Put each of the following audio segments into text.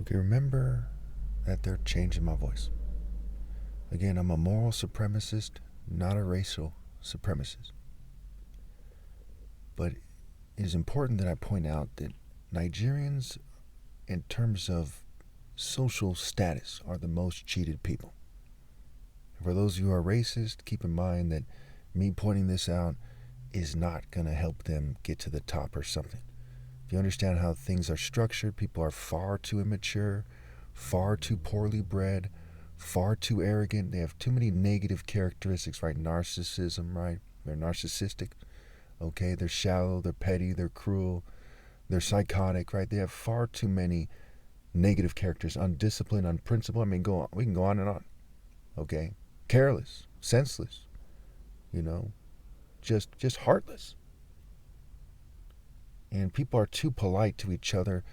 Okay, remember that they're changing my voice. Again, I'm a moral supremacist, not a racial supremacist. But it is important that I point out that Nigerians, in terms of social status, are the most cheated people. For those of you who are racist, keep in mind that me pointing this out is not going to help them get to the top or something. If you understand how things are structured, people are far too immature, far too poorly bred, far too arrogant. They have too many negative characteristics, right? Narcissism, right? They're narcissistic, okay? They're shallow, they're petty, they're cruel, they're psychotic, right? They have far too many negative characters, undisciplined, unprincipled. I mean, we can go on and on, okay? Careless, senseless, just heartless. And people are too polite to each other,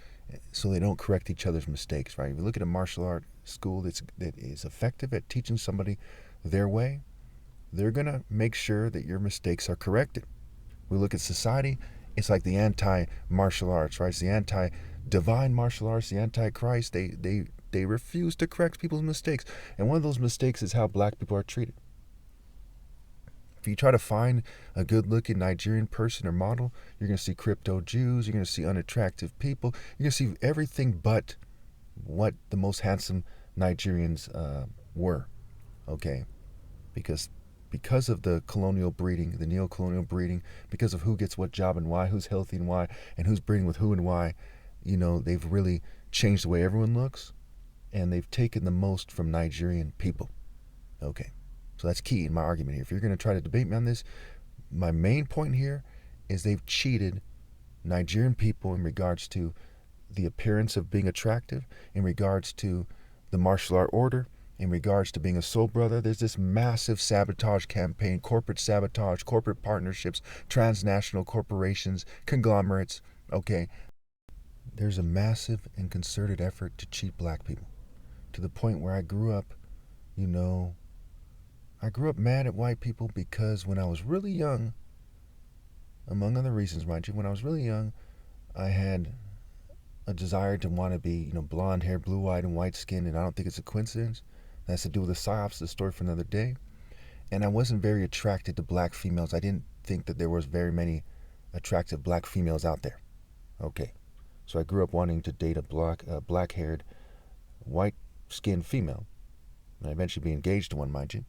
so they don't correct each other's mistakes, right? If you look at a martial art school that is effective at teaching somebody their way, they're going to make sure that your mistakes are corrected. We look at society, it's like the anti-martial arts, right? It's the anti-divine martial arts, the anti-Christ. They refuse to correct people's mistakes. And one of those mistakes is how black people are treated. If you try to find a good-looking Nigerian person or model, you're going to see crypto Jews, you're going to see unattractive people, you're going to see everything but what the most handsome Nigerians were, okay? Because of the colonial breeding, the neo-colonial breeding, because of who gets what job and why, who's healthy and why, and who's breeding with who and why, they've really changed the way everyone looks, and they've taken the most from Nigerian people, okay? So that's key in my argument here. If you're going to try to debate me on this, my main point here is they've cheated Nigerian people in regards to the appearance of being attractive, in regards to the martial art order, in regards to being a soul brother. There's this massive sabotage campaign, corporate sabotage, corporate partnerships, transnational corporations, conglomerates, okay? There's a massive and concerted effort to cheat black people, to the point where I grew up mad at white people because when I was really young, among other reasons, mind you, when I was really young, I had a desire to want to be, blonde hair, blue-eyed, and white-skinned, and I don't think it's a coincidence. That has to do with the psyops, the story for another day. And I wasn't very attracted to black females. I didn't think that there was very many attractive black females out there. Okay. So I grew up wanting to date a black-haired, white-skinned female. And I eventually be engaged to one, mind you.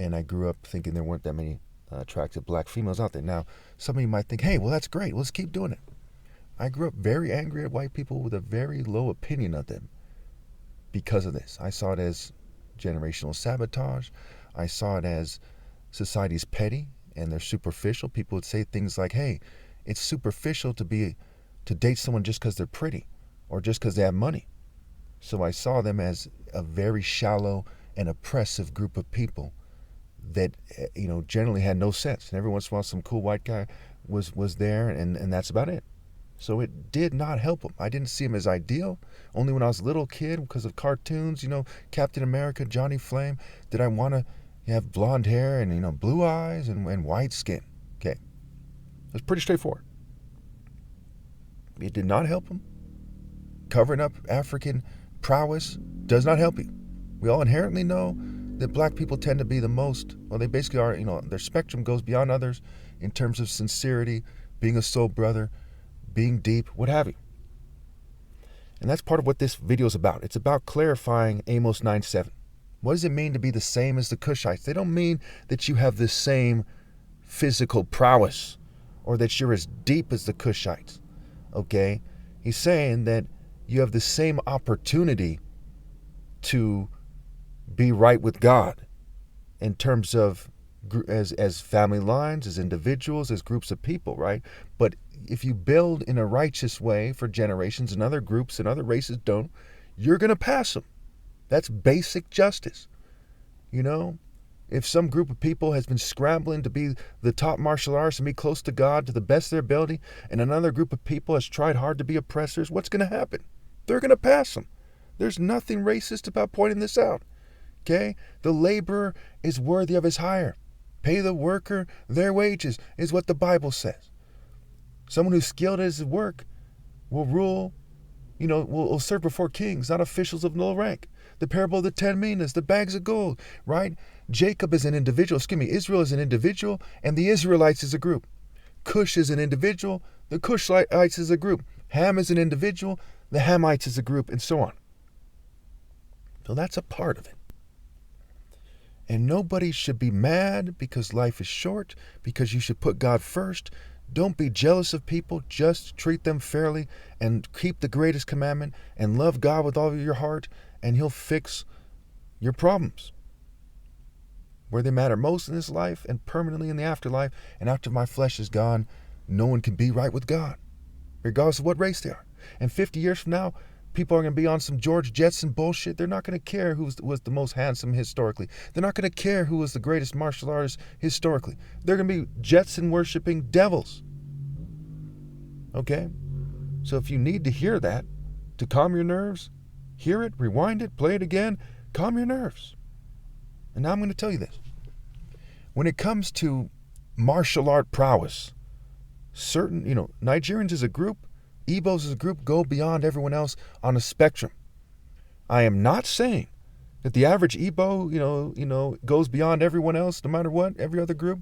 And I grew up thinking there weren't that many attractive black females out there. Now, some of you might think, hey, well, that's great. Let's keep doing it. I grew up very angry at white people with a very low opinion of them because of this. I saw it as generational sabotage. I saw it as society's petty and they're superficial. People would say things like, hey, it's superficial to date someone just because they're pretty or just because they have money. So I saw them as a very shallow and oppressive group of people that generally had no sense. And every once in a while some cool white guy was there and that's about it. So it did not help him. I didn't see him as ideal. Only when I was a little kid, because of cartoons, Captain America, Johnny Flame, did I want to have blonde hair and blue eyes and white skin. Okay. It was pretty straightforward. It did not help him. Covering up African prowess does not help you. We all inherently know that black people tend to be the most, well, they basically are, their spectrum goes beyond others in terms of sincerity, being a soul brother, being deep, what have you. And that's part of what this video is about. It's about clarifying Amos 9:7. What does it mean to be the same as the Cushites? They don't mean that you have the same physical prowess or that you're as deep as the Cushites, okay? He's saying that you have the same opportunity to be right with God in terms of as family lines, as individuals, as groups of people, right? But if you build in a righteous way for generations and other groups and other races don't, you're going to pass them. That's basic justice. If some group of people has been scrambling to be the top martial artists and be close to God to the best of their ability, and another group of people has tried hard to be oppressors, what's going to happen? They're going to pass them. There's nothing racist about pointing this out. Okay? The laborer is worthy of his hire. Pay the worker their wages is what the Bible says. Someone who's skilled at his work will rule, will serve before kings, not officials of no rank. The parable of the 10 minas, the bags of gold, right? Jacob is an individual, Israel is an individual, and the Israelites is a group. Cush is an individual, the Cushites is a group. Ham is an individual, the Hamites is a group, and so on. So that's a part of it. And nobody should be mad because life is short, because you should put God first. Don't be jealous of people. Just treat them fairly and keep the greatest commandment and love God with all of your heart, and He'll fix your problems where they matter most in this life and permanently in the afterlife. And after my flesh is gone, no one can be right with God, regardless of what race they are. And 50 years from now, people are going to be on some George Jetson bullshit. They're not going to care who was the most handsome historically. They're not going to care who was the greatest martial artist historically. They're going to be Jetson-worshipping devils. Okay? So if you need to hear that to calm your nerves, hear it, rewind it, play it again, calm your nerves. And now I'm going to tell you this. When it comes to martial art prowess, certain, Nigerians as a group, Igbos as a group go beyond everyone else on a spectrum. I am not saying that the average Igbo, goes beyond everyone else, no matter what, every other group.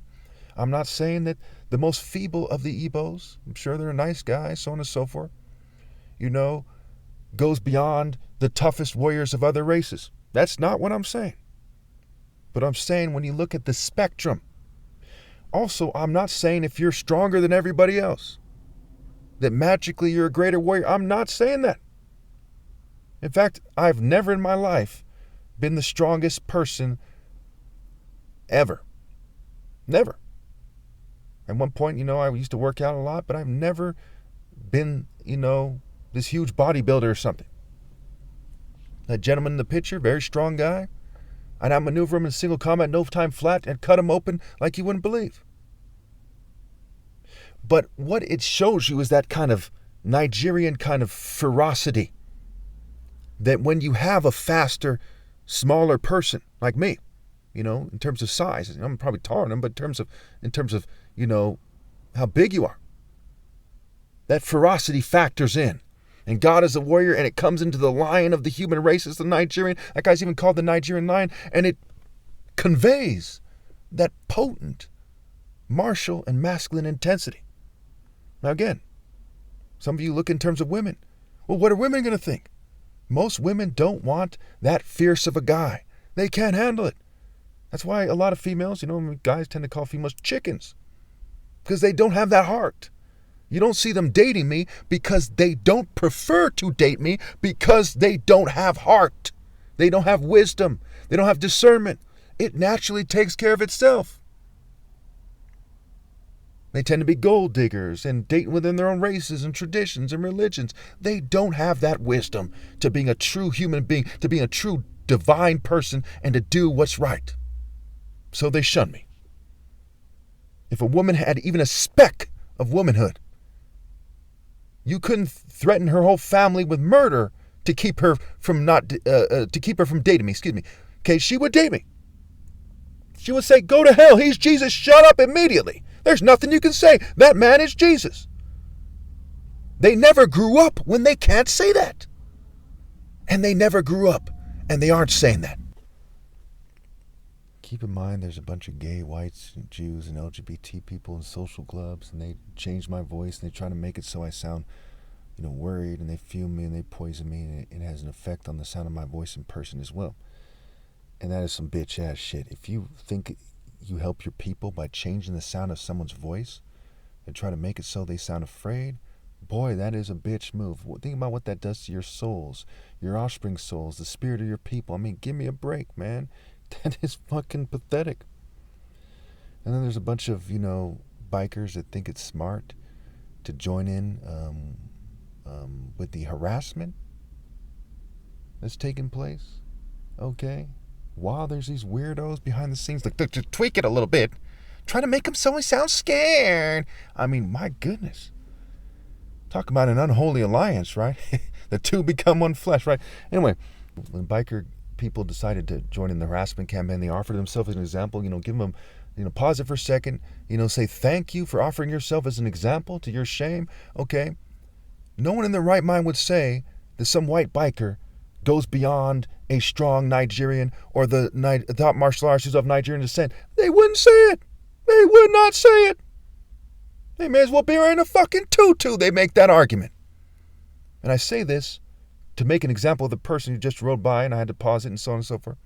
I'm not saying that the most feeble of the Igbos, I'm sure they're nice guys, so on and so forth, goes beyond the toughest warriors of other races. That's not what I'm saying. But I'm saying when you look at the spectrum. Also, I'm not saying if you're stronger than everybody else, that magically you're a greater warrior. I'm not saying that. In fact, I've never in my life been the strongest person ever. Never. At one point, I used to work out a lot, but I've never been, this huge bodybuilder or something. That gentleman in the picture, very strong guy, I'd outmaneuver him in single combat, no time flat, and cut him open like you wouldn't believe. But what it shows you is that kind of Nigerian kind of ferocity. That when you have a faster, smaller person like me, in terms of size, I'm probably taller than him, but in terms of how big you are, that ferocity factors in. And God is a warrior, and it comes into the lion of the human race, is the Nigerian. That guy's even called the Nigerian lion, and it conveys that potent martial and masculine intensity. Now again, some of you look in terms of women. Well, what are women going to think? Most women don't want that fierce of a guy. They can't handle it. That's why a lot of females, guys tend to call females chickens, because they don't have that heart. You don't see them dating me because they don't prefer to date me, because they don't have heart. They don't have wisdom. They don't have discernment. It naturally takes care of itself. They tend to be gold diggers and date within their own races and traditions and religions. They don't have that wisdom to being a true human being, to being a true divine person, and to do what's right. So they shun me. If a woman had even a speck of womanhood, you couldn't threaten her whole family with murder to keep her from dating me. Okay, she would date me. She would say, "Go to hell. He's Jesus. Shut up immediately. There's nothing you can say. That man is Jesus." They never grew up when they can't say that. And they never grew up and they aren't saying that. Keep in mind, there's a bunch of gay whites and Jews and LGBT people in social clubs, and they change my voice and they try to make it so I sound, worried, and they fume me and they poison me, and it has an effect on the sound of my voice in person as well. And that is some bitch ass shit. If you think you help your people by changing the sound of someone's voice and try to make it so they sound afraid, boy, that is a bitch move. Think about what that does to your souls, your offspring's souls, the spirit of your people. I mean, give me a break, man. That is fucking pathetic. And then there's a bunch of, bikers that think it's smart to join in with the harassment that's taking place. Okay? While there's these weirdos behind the scenes, like, to tweak it a little bit, trying to make them sound scared. I mean, my goodness. Talk about an unholy alliance, right? The two become one flesh, right? Anyway, when biker people decided to join in the harassment campaign, they offered themselves as an example, give them, pause it for a second, say thank you for offering yourself as an example to your shame. Okay. No one in their right mind would say that some white biker goes beyond a strong Nigerian or the top martial artist of Nigerian descent, they wouldn't say it. They would not say it. They may as well be wearing a fucking tutu. They make that argument. And I say this to make an example of the person who just rode by and I had to pause it and so on and so forth.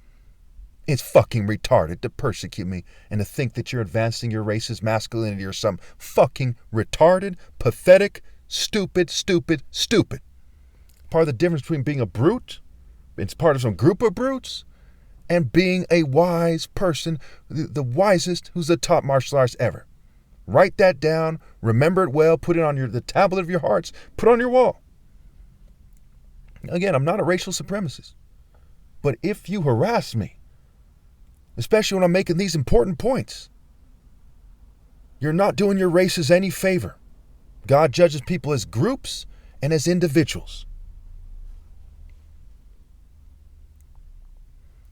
It's fucking retarded to persecute me and to think that you're advancing your racist masculinity or some fucking retarded, pathetic, stupid. Part of the difference between being a brute, it's part of some group of brutes, and being a wise person, the wisest, who's the top martial artist ever. Write that down, remember it well, put it on the tablet of your hearts, put it on your wall. Again, I'm not a racial supremacist, but if you harass me, especially when I'm making these important points, you're not doing your races any favor. God judges people as groups and as individuals.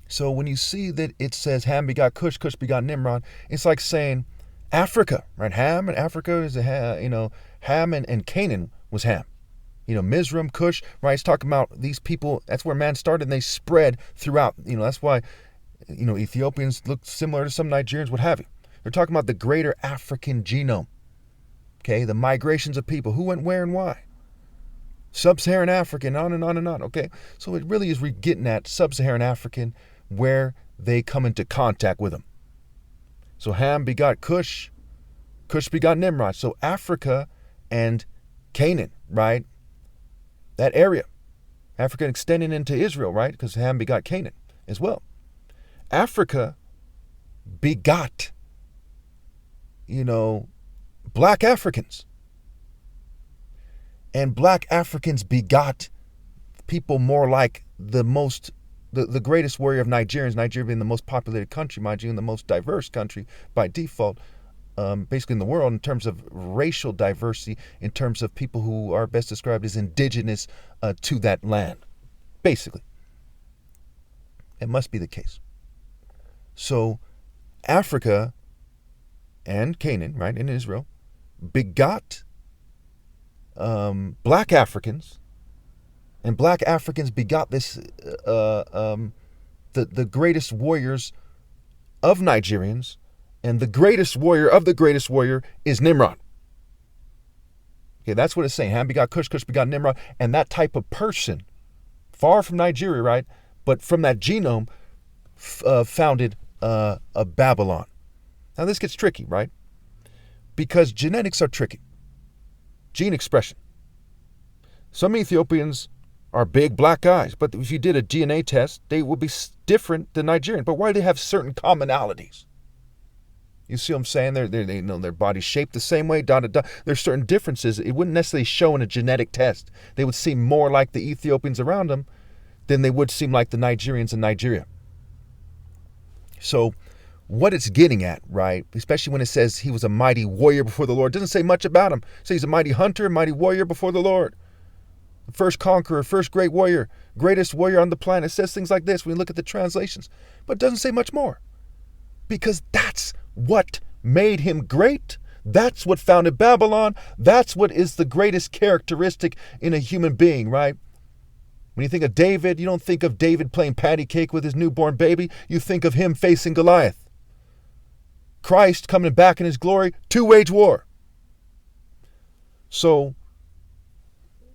So when you see that it says Ham begot Cush, Cush begot Nimrod, it's like saying Africa, right? Ham and Africa is Ham and Canaan was Ham. Mizraim, Cush, right? It's talking about these people. That's where man started, and they spread throughout. That's why, Ethiopians look similar to some Nigerians, what have you. They're talking about the greater African genome. Okay, the migrations of people, who went where and why. Sub-Saharan African, on and on and on. Okay, so it really is getting at Sub-Saharan African, where they come into contact with them. So Ham begot Cush, Cush begot Nimrod. So Africa and Canaan, right? That area. Africa extending into Israel, right? Because Ham begot Canaan as well. Africa begot, black Africans. And black Africans begot people more like the greatest warrior of Nigerians, Nigeria being the most populated country, mind you, and the most diverse country by default, basically in the world in terms of racial diversity, in terms of people who are best described as indigenous to that land, basically. It must be the case. So Africa and Canaan, right, in Israel, begot black Africans, and black Africans begot this the greatest warriors of Nigerians, and the greatest warrior of the greatest warrior is Nimrod. Okay, that's what it's saying. Ham begot Cush, Cush begot Nimrod, and that type of person, far from Nigeria, right, but from that genome, founded a Babylon. Now this gets tricky, right? Because genetics are tricky. Gene expression. Some Ethiopians are big black guys, but if you did a DNA test, they would be different than Nigerian. But why do they have certain commonalities? You see what I'm saying? They know their body's shaped the same way, There's certain differences. It wouldn't necessarily show in a genetic test. They would seem more like the Ethiopians around them than they would seem like the Nigerians in Nigeria. So what it's getting at, right, especially when it says he was a mighty warrior before the Lord, it doesn't say much about him. It says he's a mighty hunter, mighty warrior before the Lord. The first conqueror, first great warrior, greatest warrior on the planet. It says things like this when you look at the translations. But it doesn't say much more. Because that's what made him great. That's what founded Babylon. That's what is the greatest characteristic in a human being, right? When you think of David, you don't think of David playing patty cake with his newborn baby. You think of him facing Goliath. Christ coming back in his glory to wage war. So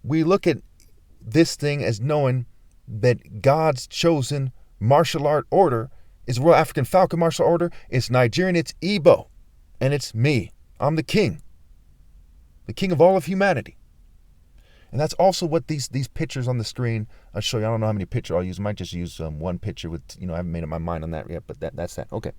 we look at this thing as knowing that God's chosen martial art order is Royal African Falcon Martial Order. It's Nigerian, it's Igbo, and it's me. I'm the king of all of humanity. And that's also what these pictures on the screen show you. I don't know how many pictures I'll use. I might just use one picture with, I haven't made up my mind on that yet, but that's that. Okay.